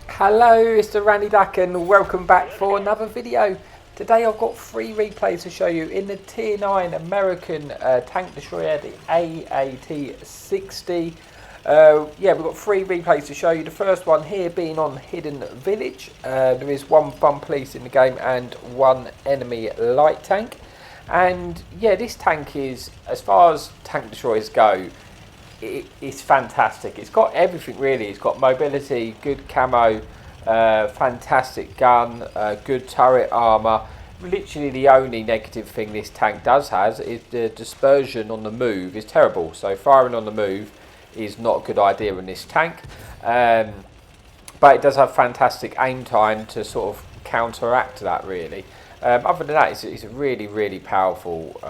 Hello, it's the Randy Duck and welcome back for another video. Today I've got 3 replays to show you in the Tier 9 American tank destroyer, the AAT60. Yeah, we've got 3 replays to show you. The first one here being on Hidden Village. There is 1 bum police in the game and 1 enemy light tank. And yeah, this tank is, as far as tank destroyers go, it's fantastic. It's got everything really. It's got mobility, good camo, fantastic gun, good turret armor. Literally the only negative thing this tank has is the dispersion on the move is terrible. So firing on the move is not a good idea in this tank. But it does have fantastic aim time to sort of counteract that really. Other than that, it's a really powerful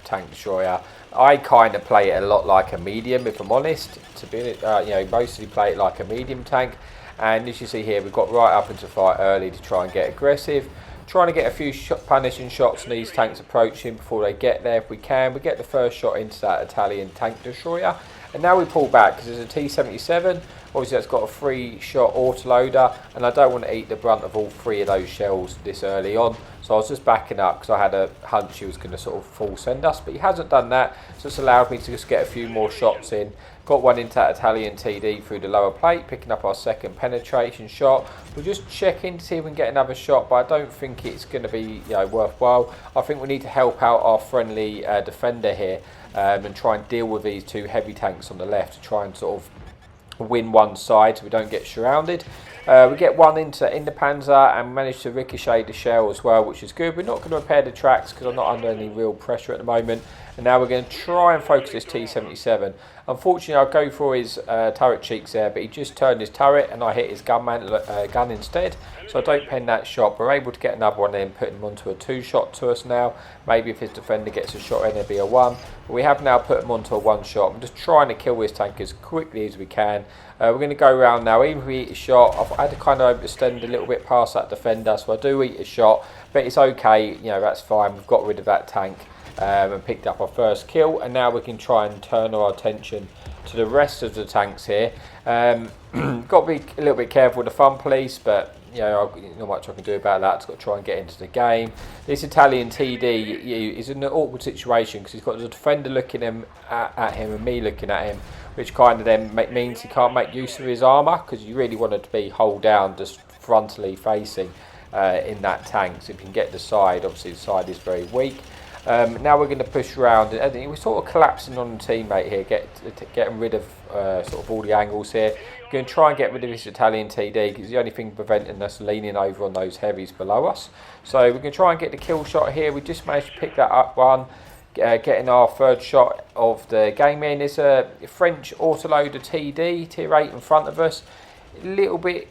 tank destroyer. I kind of play it a lot like a medium, if I'm honest. To be, you know, mostly play it like a medium tank. And as you see here, we've got right up into fight early to try and get aggressive. Trying to get a few punishing shots on these tanks approaching before they get there if we can. We get the first shot into that Italian tank destroyer. And now we pull back because there's a T-77. Obviously that's got a 3-shot autoloader. And I don't want to eat the brunt of all 3 of those shells this early on. So I was just backing up because I had a hunch he was going to sort of full send us. But he hasn't done that. So it's allowed me to just get a few more shots in. Got one into that Italian TD through the lower plate, picking up our second penetration shot. We'll just check in to see if we can get another shot, but I don't think it's going to be, you know, worthwhile. I think we need to help out our friendly defender here and try and deal with these 2 heavy tanks on the left to try and sort of win one side so we don't get surrounded. We get one in the Panzer and manage to ricochet the shell as well, which is good. We're not going to repair the tracks because I'm not under any real pressure at the moment. And now we're going to try and focus this T-77. Unfortunately, I'll go for his turret cheeks there, but he just turned his turret and I hit his gun instead. So I don't pen that shot, but we're able to get another one in, putting him onto a 2-shot to us now. Maybe if his defender gets a shot in, it'll be a 1. But we have now put him onto a 1-shot. I'm just trying to kill this tank as quickly as we can. We're going to go around now. Even if we eat a shot, I've had to kind of overextend a little bit past that defender, so I do eat a shot, but it's okay. You know, that's fine. We've got rid of that tank. And picked up our first kill, and now we can try and turn our attention to the rest of the tanks here. Got to be a little bit careful with the fun police, but you know, not much I can do about that. Just got to try and get into the game. This Italian TD is in an awkward situation because he's got the defender looking at him and me looking at him, which kind of then means he can't make use of his armour because you really want it to be hold down, just frontally facing in that tank. So if you can get the side, obviously the side is very weak. Now we're going to push around, and we're sort of collapsing on the teammate here, getting rid of sort of all the angles here. We're going to try and get rid of this Italian TD because it's the only thing preventing us leaning over on those heavies below us. So we're going to try and get the kill shot here. We just managed to pick that up one, getting our 3rd shot of the game in. There's a French autoloader TD, tier 8 in front of us. A little bit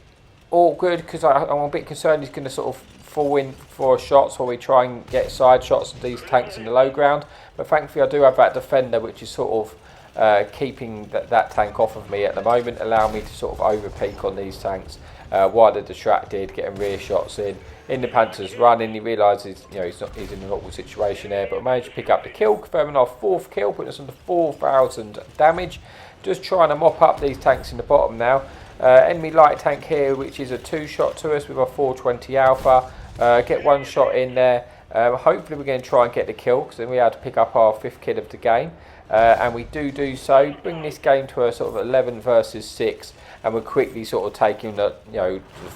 awkward because I'm a bit concerned he's going to sort of fall in for shots while we try and get side shots of these tanks in the low ground. But thankfully I do have that defender which is sort of keeping that tank off of me at the moment, allowing me to sort of over peak on these tanks while they're distracted, getting rear shots in. The Panzer's running, he realises, you know, he's in an awkward situation there, but managed to pick up the kill, confirming our 4th kill, putting us on the 4,000 damage. Just trying to mop up these tanks in the bottom now. Enemy light tank here, which is a 2-shot to us with our 420 Alpha. Get 1 shot in there. Hopefully we're going to try and get the kill because then we have to pick up our 5th kill of the game. And we do so. Bring this game to a sort of 11 versus 6, and we're quickly sort of taking the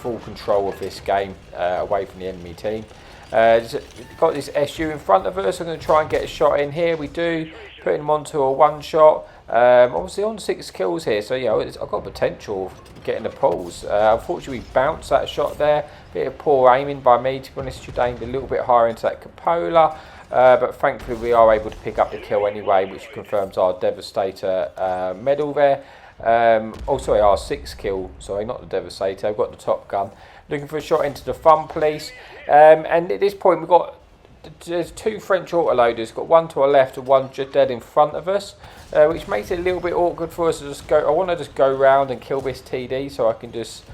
full control of this game away from the enemy team. Got this SU in front of us. I'm going to try and get a shot in here. We do, putting him onto a 1-shot. Obviously on 6 kills here, so you know I've got potential of getting the pulls. Unfortunately we bounced that shot there. Bit of poor aiming by me, to be honest. Should aimed a little bit higher into that cupola, but thankfully we are able to pick up the kill anyway, which confirms our Devastator medal there. Oh sorry, our 6th kill, sorry, not the Devastator. I've got the Top Gun. Looking for a shot into the Fun Police, and at this point there's 2 French autoloaders, got 1 to our left and 1 just dead in front of us, which makes it a little bit awkward for us to just go. I want to just go around and kill this TD so I can just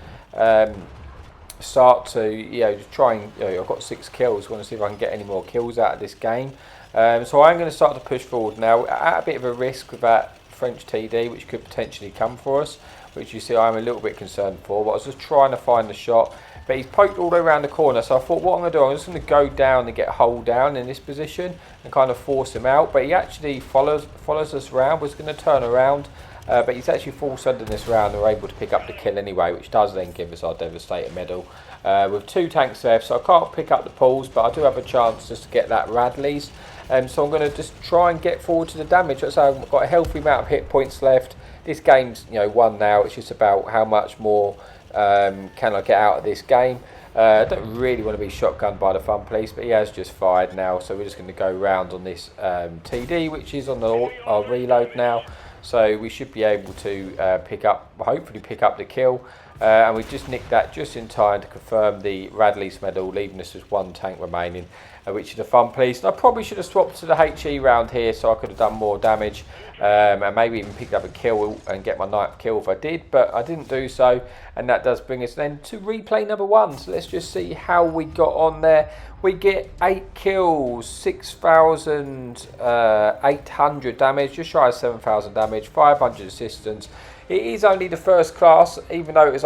start to, try and, I've got 6 kills. I want to see if I can get any more kills out of this game. So I'm going to start to push forward now at a bit of a risk with that French TD, which could potentially come for us, which you see I'm a little bit concerned for. But I was just trying to find the shot, but he's poked all the way around the corner. So I thought, what I'm going to do, I'm just going to go down and get hull down in this position and kind of force him out. But he actually follows us around. Was going to turn around, but he's actually forced under this round. We're able to pick up the kill anyway, which does then give us our Devastator medal. With 2 tanks left, so I can't pick up the pulls, but I do have a chance just to get that Radley's. So I'm going to just try and get forward to the damage. So I've got a healthy amount of hit points left. This game's won now. It's just about how much more can I get out of this game. I don't really want to be shotgunned by the fun police, but he has just fired now. So we're just going to go round on this TD, which is on our reload now. So we should be able to hopefully pick up the kill. And we just nicked that just in time to confirm the Radley's medal, leaving us with 1 tank remaining, which is the fun police. And I probably should have swapped to the HE round here so I could have done more damage, and maybe even picked up a kill and get my 9th kill if I did, but I didn't do so. And that does bring us then to replay number 1. So let's just see how we got on there. We get 8 kills, 6,800 damage, just shy of 7,000 damage, 500 assistance. It is only the first class, even though it was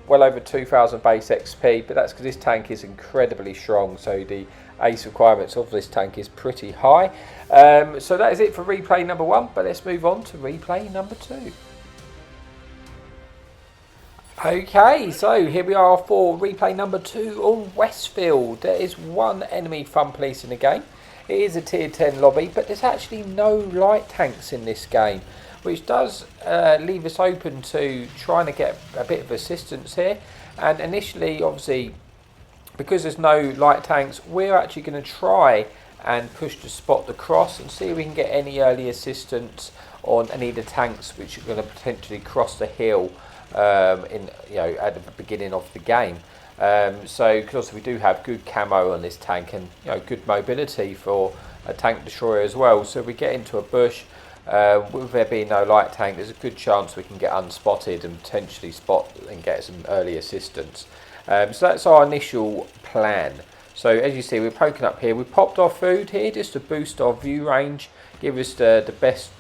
well over 2,000 base XP, but that's because this tank is incredibly strong, so the ace requirements of this tank is pretty high. So that is it for replay number 1, but let's move on to replay number 2. Okay, so here we are for replay number 2 on Westfield. There is 1 enemy fun police in the game. It is a tier 10 lobby, but there's actually no light tanks in this game, which does leave us open to trying to get a bit of assistance here. And initially, obviously, because there's no light tanks, we're actually going to try and push to spot the cross and see if we can get any early assistance on any of the tanks which are going to potentially cross the hill at the beginning of the game. So because we do have good camo on this tank and good mobility for a tank destroyer as well. So if we get into a bush, with there being no light tank, there's a good chance we can get unspotted and potentially spot and get some early assistance. So that's our initial plan. So as you see, we're poking up here. We popped our food here just to boost our view range, give us the best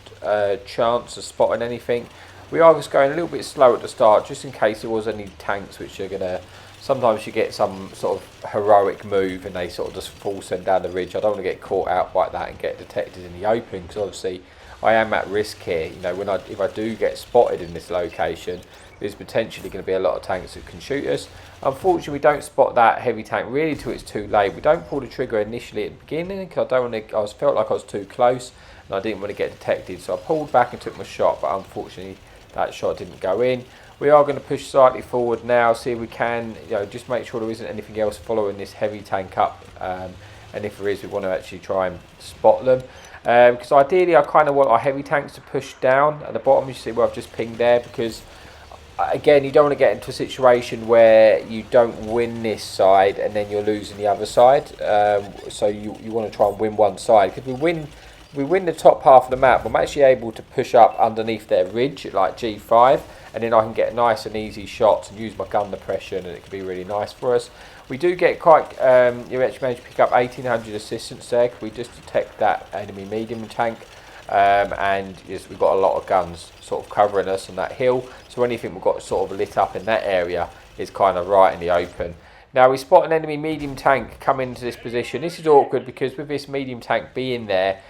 chance of spotting anything. We are just going a little bit slow at the start, just in case there was any tanks which are going to... Sometimes you get some sort of heroic move and they sort of just force them down the ridge. I don't want to get caught out like that and get detected in the open, because obviously I am at risk here. If I do get spotted in this location, there's potentially going to be a lot of tanks that can shoot us. Unfortunately, we don't spot that heavy tank really till it's too late. We don't pull the trigger initially at the beginning because I felt like I was too close and I didn't want to get detected. So I pulled back and took my shot, but unfortunately that shot didn't go in. We are going to push slightly forward now, see if we can, just make sure there isn't anything else following this heavy tank up. And if there is, we want to actually try and spot them. Because ideally I kind of want our heavy tanks to push down at the bottom. You see where I've just pinged there, because again, you don't want to get into a situation where you don't win this side and then you're losing the other side. So you want to try and win one side. Because we win the top half of the map, I'm actually able to push up underneath their ridge at like G5, and then I can get nice and easy shots and use my gun depression, and it can be really nice for us. We do get quite, you actually managed to pick up 1,800 assistance there, because we just detect that enemy medium tank, and yes, we've got a lot of guns sort of covering us on that hill, so anything we've got sort of lit up in that area is kind of right in the open. Now we spot an enemy medium tank come into this position. This is awkward because with this medium tank being there,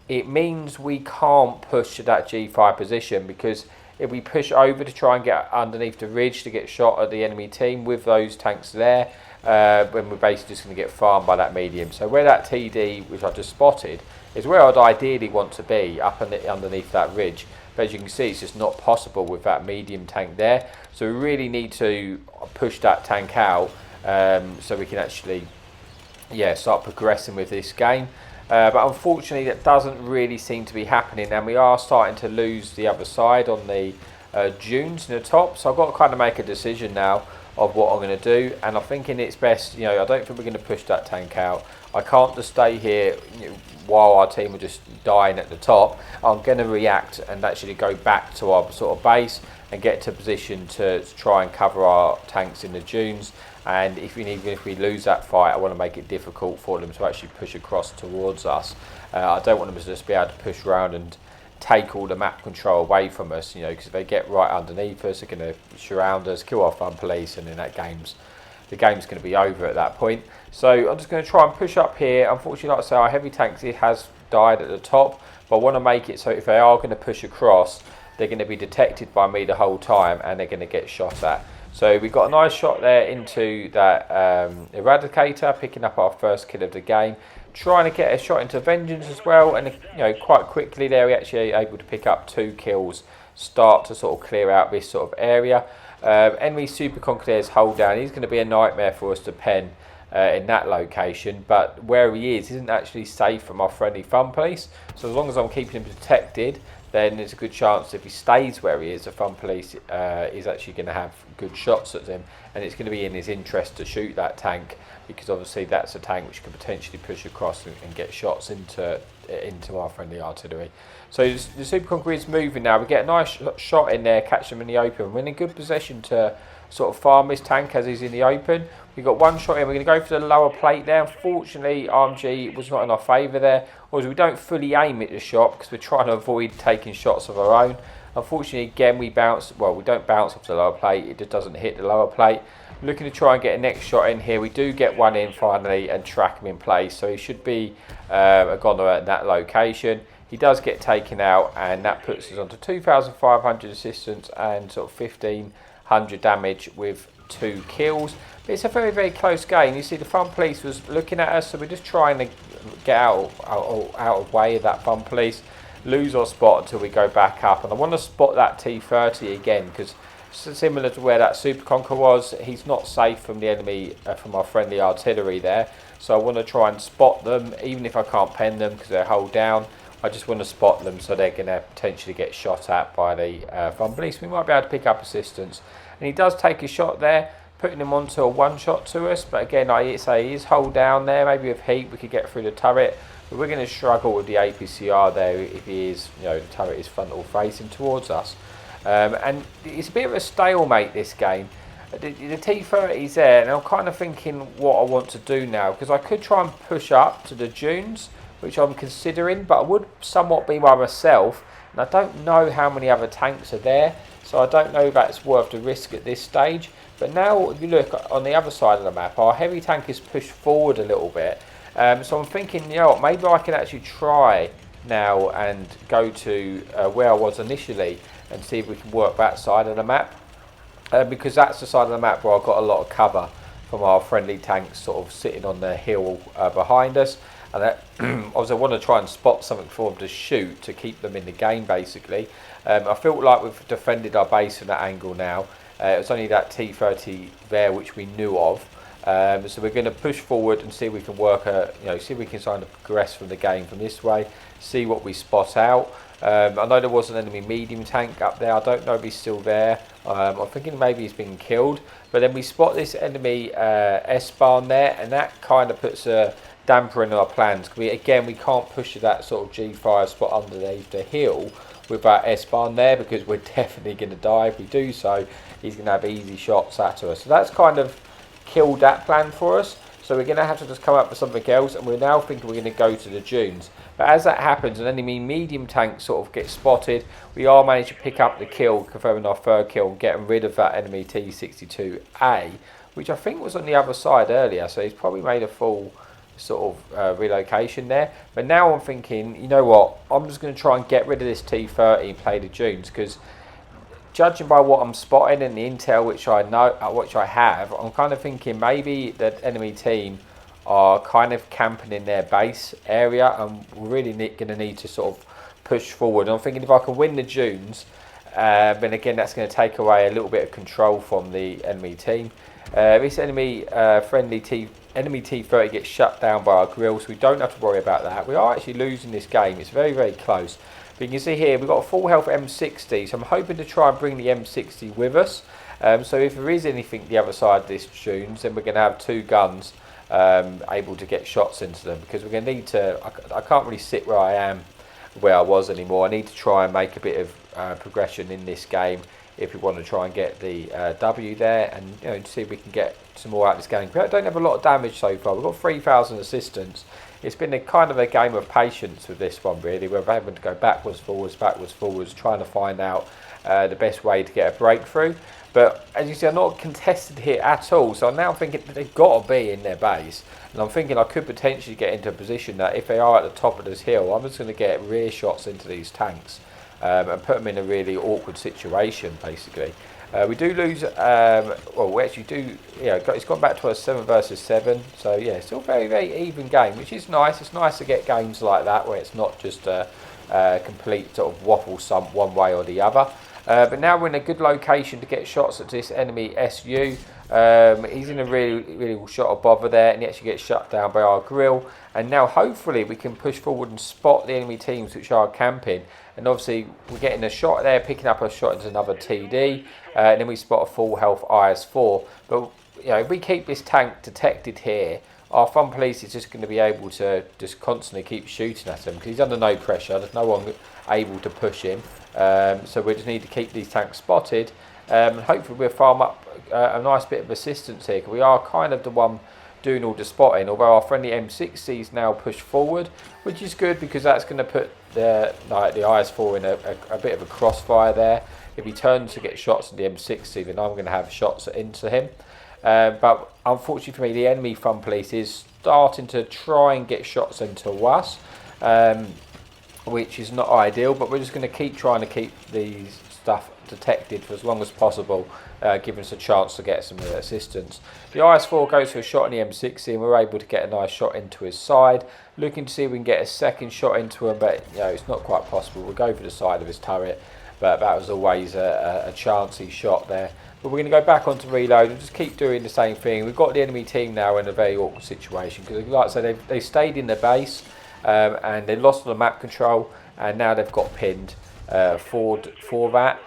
it means we can't push to that G5 position, because if we push over to try and get underneath the ridge to get shot at the enemy team with those tanks there, when we're basically just going to get farmed by that medium. So where that TD, which I just spotted, is where I'd ideally want to be, up underneath that ridge. But as you can see, it's just not possible with that medium tank there. So we really need to push that tank out, so we can actually start progressing with this game. But unfortunately that doesn't really seem to be happening, and we are starting to lose the other side on the dunes in the top. So I've got to kind of make a decision now of what I'm going to do, and I'm thinking it's best, I don't think we're going to push that tank out. I can't just stay here while our team are just dying at the top. I'm going to react and actually go back to our sort of base and get to a position to try and cover our tanks in the dunes. And even if we lose that fight, I want to make it difficult for them to actually push across towards us. I don't want them to just be able to push around and take all the map control away from us, because if they get right underneath us, they're going to surround us, kill our fun police, and then the game's going to be over at that point. So I'm just going to try and push up here. Unfortunately, like I say, our heavy tanks, it has died at the top, but I want to make it so if they are going to push across, they're going to be detected by me the whole time, and they're going to get shot at. So we got a nice shot there into that Eradicator, picking up our first kill of the game. Trying to get a shot into Vengeance as well, and quite quickly there we actually able to pick up 2 kills, start to sort of clear out this sort of area. Enemy Super Conqueror's hold down, he's going to be a nightmare for us to pen in that location, but where he isn't actually safe from our friendly fun police. So as long as I'm keeping him protected, then there's a good chance if he stays where he is, the fun police is actually going to have good shots at him, and it's going to be in his interest to shoot that tank, because obviously that's a tank which could potentially push across and get shots into our friendly artillery. So the Super Conqueror is moving now. We get a nice shot in there, catch them in the open. We're in a good position to sort of farm this tank as he's in the open. We've got one shot in. We're going to go for the lower plate there. Unfortunately, RMG was not in our favour there. Also, we don't fully aim at the shot because we're trying to avoid taking shots of our own. Unfortunately, again, we don't bounce off the lower plate. It just doesn't hit the lower plate. Looking to try and get a next shot in here. We do get one in finally and track him in place. So he should be a goner at that location. He does get taken out, and that puts us onto 2,500 assistance and sort of 1,500 damage with 2 kills. But it's a very, very close game. You see the fun police was looking at us, so we're just trying to get out of way of that fun police, lose our spot until we go back up. And I want to spot that T30 again, because similar to where that Super Conqueror was, he's not safe from the enemy, from our friendly artillery there. So I want to try and spot them, even if I can't pen them because they're hold down. I just want to spot them so they're going to potentially get shot at by the fun police. We might be able to pick up assistance. And he does take a shot there, putting him onto a one shot to us. But again, I say he is hold down there. Maybe with heat we could get through the turret. But we're going to struggle with the APCR there if he is, the turret is frontal facing towards us. And it's a bit of a stalemate, this game. The T30's there, and I'm kind of thinking what I want to do now, because I could try and push up to the dunes, which I'm considering, but I would somewhat be by myself, and I don't know how many other tanks are there, so I don't know if that's worth the risk at this stage. But now, if you look on the other side of the map, our heavy tank is pushed forward a little bit, so I'm thinking, what, maybe I can actually try now and go to where I was initially, and see if we can work that side of the map, because that's the side of the map where I've got a lot of cover from our friendly tanks sort of sitting on the hill behind us. And that, obviously I want to try and spot something for them to shoot to keep them in the game, basically. I feel like we've defended our base from that angle now. It was only that T30 there which we knew of. So we're going to push forward and see if we can work, see if we can kind of progress from the game from this way, see what we spot out. I know there was an enemy medium tank up there. I don't know if he's still there. I'm thinking maybe he's been killed. But then we spot this enemy S-barn there, and that kind of puts a damper in our plans. We can't push to that sort of G5 spot underneath the hill with that S-barn there, because we're definitely going to die if we do so. He's going to have easy shots at us. So that's kind of killed that plan for us. So we're going to have to just come up with something else, and we're now thinking we're going to go to the dunes. But as that happens, an enemy medium tank sort of gets spotted. We are managed to pick up the kill, confirming our third kill, and getting rid of that enemy T62A, which I think was on the other side earlier. So he's probably made a full sort of relocation there. But now I'm thinking, you know what, I'm just going to try and get rid of this T30 and play the dunes, because judging by what I'm spotting and the intel which I know, which I have, I'm kind of thinking maybe that enemy team are kind of camping in their base area, and we're really going to need to sort of push forward. And I'm thinking if I can win the dunes, then again that's going to take away a little bit of control from the enemy team. This enemy enemy T30 gets shut down by our grill, so we don't have to worry about that. We are actually losing this game. It's very, very close. But you can see here we've got a full health M60, so I'm hoping to try and bring the M60 with us. So if there is anything the other side of this dunes, then we're going to have 2 guns able to get shots into them, because we're going to need to, I can't really sit where I was anymore. I need to try and make a bit of progression in this game if we want to try and get the W there, and you know, see if we can get some more out of this game. We don't have a lot of damage so far. We've got 3,000 assistance. It's been a kind of a game of patience with this one, really. We're having to go backwards, forwards, trying to find out the best way to get a breakthrough. But as you see, I'm not contested here at all, so I'm now thinking that they've got to be in their base. And I'm thinking I could potentially get into a position that if they are at the top of this hill, I'm just going to get rear shots into these tanks and put them in a really awkward situation, basically. We do lose, well, we actually do, yeah, it's gone back to a 7 versus 7, so yeah, still very, very even game, which is nice. It's nice to get games like that where it's not just a complete sort of waffle sump one way or the other. But now we're in a good location to get shots at this enemy SU. He's in a really shot of bother there, and he actually gets shut down by our grill. And now hopefully we can push forward and spot the enemy teams which are camping. And obviously we're getting a shot there, picking up a shot into another TD, and then we spot a full health IS-4. But you know, if we keep this tank detected here, our fun police is just going to be able to just constantly keep shooting at him because he's under no pressure. There's no one able to push him. So we just need to keep these tanks spotted, and hopefully we'll farm up a nice bit of assistance here, because we are kind of the one doing all the spotting, although our friendly M60 is now pushed forward, which is good because that's going to put the IS-4 in a bit of a crossfire there. If he turns to get shots at the M60, then I'm going to have shots into him. But unfortunately for me, the enemy fun police is starting to try and get shots into us, which is not ideal, but we're just going to keep trying to keep these stuff detected for as long as possible, giving us a chance to get some assistance. The IS-4 goes for a shot on the M60, and we're able to get a nice shot into his side. Looking to see if we can get a second shot into him, but you know, it's not quite possible. We'll go for the side of his turret, but that was always a chancy shot there. But we're going to go back onto reload and just keep doing the same thing. We've got the enemy team now in a very awkward situation, because like I said, they stayed in the base, and they lost the map control, and now they've got pinned for that.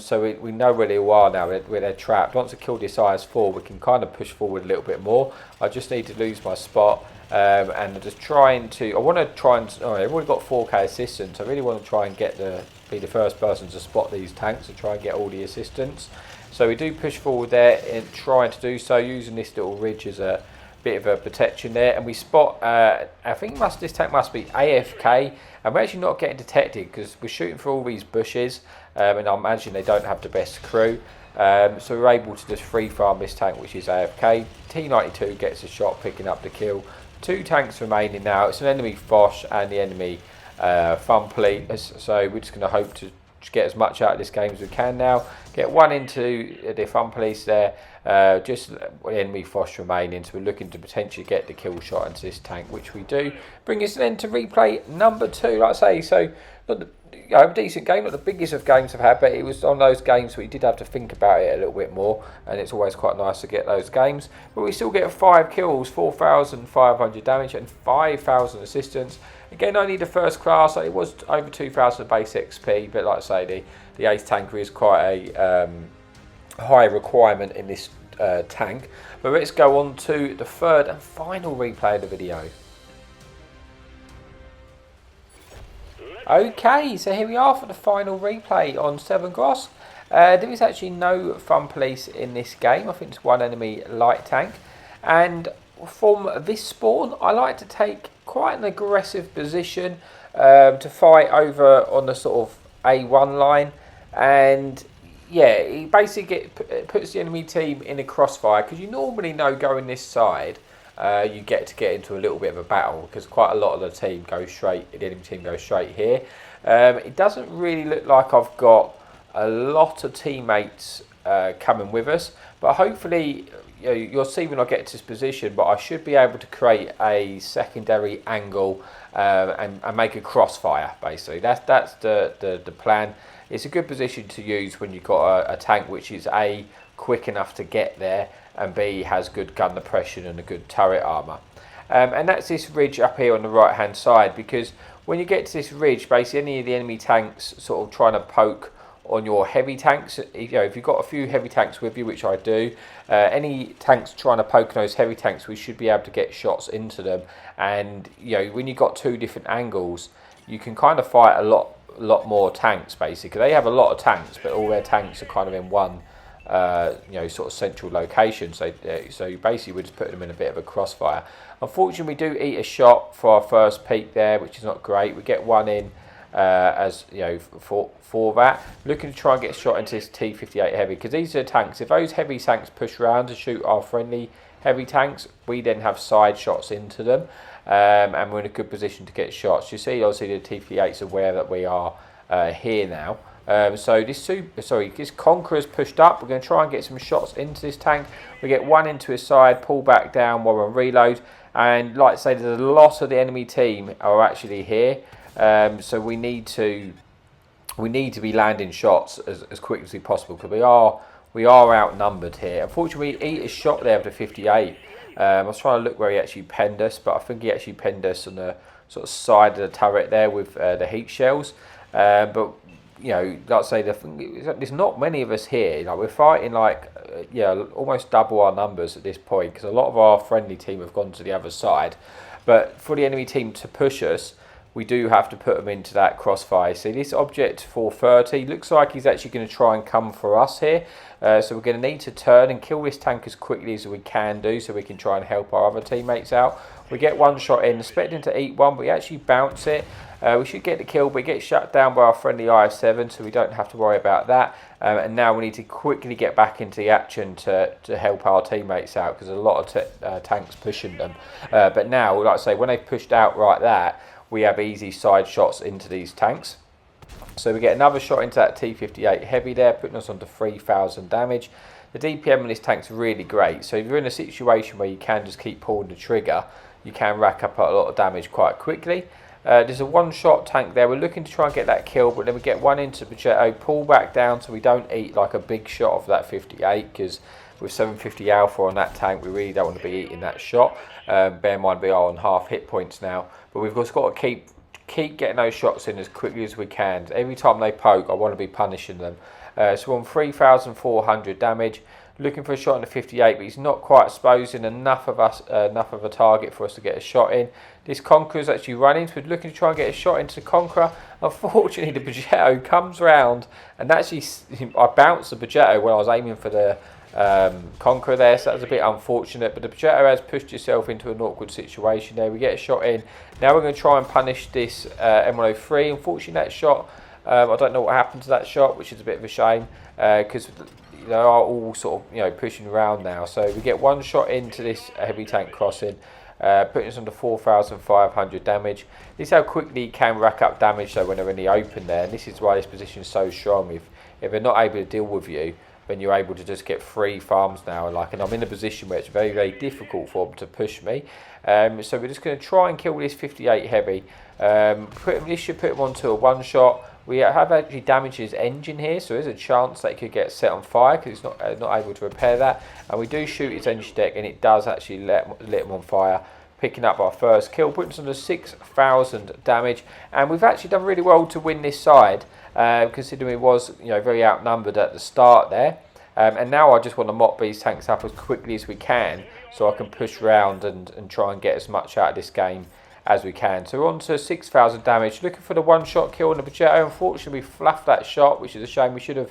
So we know where they are now, where they're trapped. Once I kill this IS-4, we can kind of push forward a little bit more. I just need to lose my spot, and I'm just trying to, I want to try and, I've already got 4k assistance. I really want to try and be the first person to spot these tanks and try and get all the assistance. So we do push forward there and trying to do so, using this little ridge as a bit of a protection there, and we spot, I think this tank must be AFK, and we're actually not getting detected because we're shooting for all these bushes, and I imagine they don't have the best crew, so we're able to just free farm this tank, which is AFK. T92 gets a shot, picking up the kill. 2 tanks remaining now. It's an enemy Foch and the enemy fun police, so we're just going to hope to get as much out of this game as we can now. Get one into the fun police there, just enemy Foch remaining, so we're looking to potentially get the kill shot into this tank, which we do. Bring us then to replay number 2, like I say. So not a decent game, not the biggest of games I've had, but it was on those games where you did have to think about it a little bit more, and it's always quite nice to get those games. But we still get 5 kills, 4,500 damage and 5,000 assistance. Again, only the first class. It was over 2,000 base XP, but like I say, the ace tanker is quite a high requirement in this tank. But let's go on to the third and final replay of the video. Okay, so here we are for the final replay on Seven Gross. There is actually no fun police in this game. I think it's one enemy light tank. And from this spawn, I like to take quite an aggressive position to fight over on the sort of A1 line. And yeah, it basically puts the enemy team in a crossfire, because you normally know going this side, you get into a little bit of a battle, because quite a lot of the enemy team goes straight here. It doesn't really look like I've got a lot of teammates coming with us, but hopefully you'll see when I get to this position, but I should be able to create a secondary angle and make a crossfire. Basically, that's the plan. It's a good position to use when you've got a tank which is A, quick enough to get there, and B, has good gun suppression and a good turret armour. And that's this ridge up here on the right hand side, because when you get to this ridge, basically any of the enemy tanks sort of trying to poke on your heavy tanks, if you've got a few heavy tanks with you, which I do, any tanks trying to poke on those heavy tanks, we should be able to get shots into them. And when you've got 2 different angles, you can kind of fight a lot lot more tanks basically. They have a lot of tanks, but all their tanks are kind of in one sort of central location. So basically we're just putting them in a bit of a crossfire. Unfortunately, we do eat a shot for our first peak there, which is not great. We get one in for that. Looking to try and get a shot into this T58 heavy, because these are tanks. If those heavy tanks push around to shoot our friendly heavy tanks, we then have side shots into them, and we're in a good position to get shots. You see, obviously the T58's aware that we are here now. So this Conqueror's pushed up. We're going to try and get some shots into this tank. We get one into his side, pull back down while we're on reload, and like I say, there's a lot of the enemy team are actually here. So we need to be landing shots as quick as possible, because we are outnumbered here. Unfortunately, we eat a shot there with the 58. I was trying to look where he actually penned us, but I think he actually penned us on the sort of side of the turret there with the heat shells. But like I say, there's not many of us here. Like, we're fighting almost double our numbers at this point, because a lot of our friendly team have gone to the other side. But for the enemy team to push us, we do have to put them into that crossfire. See, this object 430 looks like he's actually going to try and come for us here. So we're going to need to turn and kill this tank as quickly as we can do, so we can try and help our other teammates out. We get one shot in, expecting to eat one, but we actually bounce it. We should get the kill, but it gets shut down by our friendly IS-7, so we don't have to worry about that. And now we need to quickly get back into the action to help our teammates out, because there's a lot of tanks pushing them. But now, like I say, when they've pushed out like that, we have easy side shots into these tanks. So we get another shot into that T58 heavy there, putting us onto 3,000 damage. The DPM on this tank's really great. So if you're in a situation where you can just keep pulling the trigger, you can rack up a lot of damage quite quickly. There's a one-shot tank there. We're looking to try and get that kill, but then we get one into Progetto, pull back down so we don't eat like a big shot of that 58, because with 750 alpha on that tank, we really don't want to be eating that shot. Bear in mind, we are on half hit points now, but we've just got to keep getting those shots in as quickly as we can. Every time they poke, I want to be punishing them. So we're on 3,400 damage. Looking for a shot in the 58, but he's not quite exposing enough of a target for us to get a shot in. This Conqueror's actually running, so we're looking to try and get a shot into the Conqueror. Unfortunately, the Progetto comes round, and actually I bounced the Progetto when I was aiming for the Conqueror there, so that was a bit unfortunate. But the Progetto has pushed itself into an awkward situation there. We get a shot in. Now we're going to try and punish this M103. Unfortunately, that shot, I don't know what happened to that shot, which is a bit of a shame, because they are all sort of pushing around now. So we get one shot into this heavy tank crossing, putting us under 4,500 damage. This is how quickly you can rack up damage though when they're in the open there, and this is why this position is so strong. If they're not able to deal with you, then you're able to just get free farms now. And I'm in a position where it's very, very difficult for them to push me. So we're just going to try and kill this 58 heavy. This should put him onto a one shot. We have actually damaged his engine here, so there's a chance that it could get set on fire because he's not able to repair that. And we do shoot his engine deck, and it does actually lit him on fire, picking up our first kill, putting us under 6,000 damage. And we've actually done really well to win this side, considering we was very outnumbered at the start there. And now I just want to mop these tanks up as quickly as we can, so I can push around and try and get as much out of this game as we can. So we're on to 6,000 damage, looking for the one-shot kill on the Progetto. Unfortunately, we fluffed that shot, which is a shame. We should have,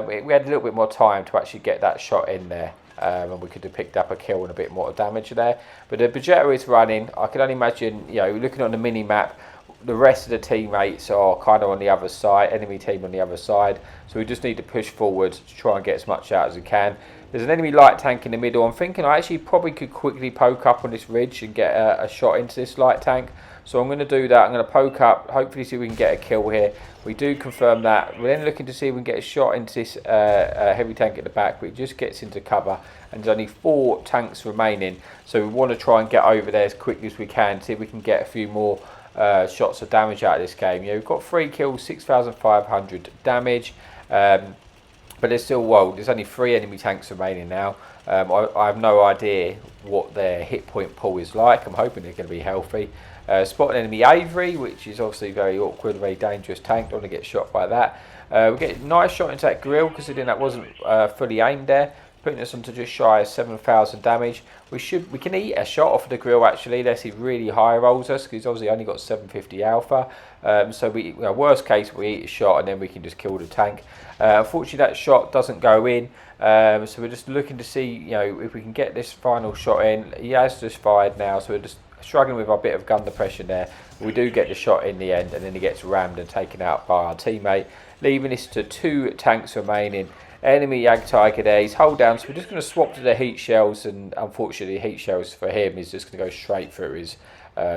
we had a little bit more time to actually get that shot in there, and we could have picked up a kill and a bit more damage there. But the Progetto is running. I can only imagine, looking on the mini-map, the rest of the teammates are kind of on the other side, enemy team on the other side. So we just need to push forward to try and get as much out as we can. There's an enemy light tank in the middle. I'm thinking I actually probably could quickly poke up on this ridge and get a shot into this light tank. So I'm going to do that. I'm going to poke up, hopefully see if we can get a kill here. We do confirm that. We're then looking to see if we can get a shot into this heavy tank at the back, but it just gets into cover. And there's only 4 tanks remaining. So we want to try and get over there as quickly as we can, see if we can get a few more shots of damage out of this game. We've got 3 kills, 6,500 damage. But there's still, there's only 3 enemy tanks remaining now. I have no idea what their hit point pool is like. I'm hoping they're going to be healthy. Spot an enemy Avery, which is obviously very awkward, very dangerous tank. Don't want to get shot by that. We get a nice shot into that grill, considering that wasn't fully aimed there. putting us on to just shy of 7,000 damage. We can eat a shot off of the grill actually, unless he really high rolls us, because he's obviously only got 750 alpha. So worst case, we eat a shot and then we can just kill the tank. Unfortunately, that shot doesn't go in. So we're just looking to see, if we can get this final shot in. He has just fired now, so we're just struggling with our bit of gun depression there. We do get the shot in the end, and then he gets rammed and taken out by our teammate, leaving us to 2 tanks remaining. Enemy Yag Tiger there, he's hull down, so we're just going to swap to the heat shells, and unfortunately heat shells for him is just going to go straight through his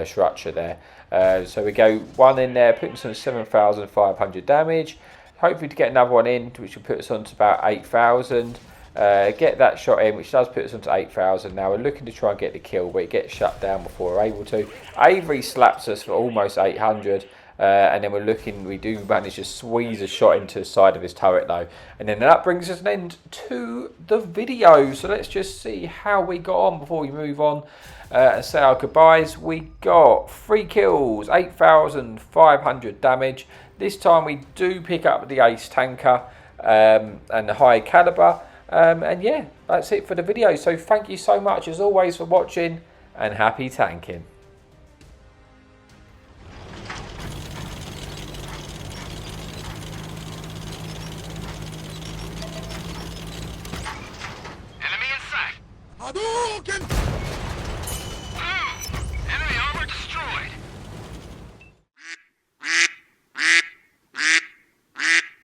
structure there. So we go 1 in there, putting us on 7,500 damage. Hopefully to get another one in, which will put us on to about 8,000. Get that shot in, which does put us on to 8,000. Now we're looking to try and get the kill, but it gets shut down before we're able to. Avery slaps us for almost 800. And then we do manage to squeeze a shot into the side of his turret though. And then that brings us an end to the video. So let's just see how we got on before we move on and say our goodbyes. We got 3 kills, 8,500 damage. This time we do pick up the ace tanker and the high caliber. And yeah, that's it for the video. So thank you so much as always for watching, and happy tanking. Hadouken!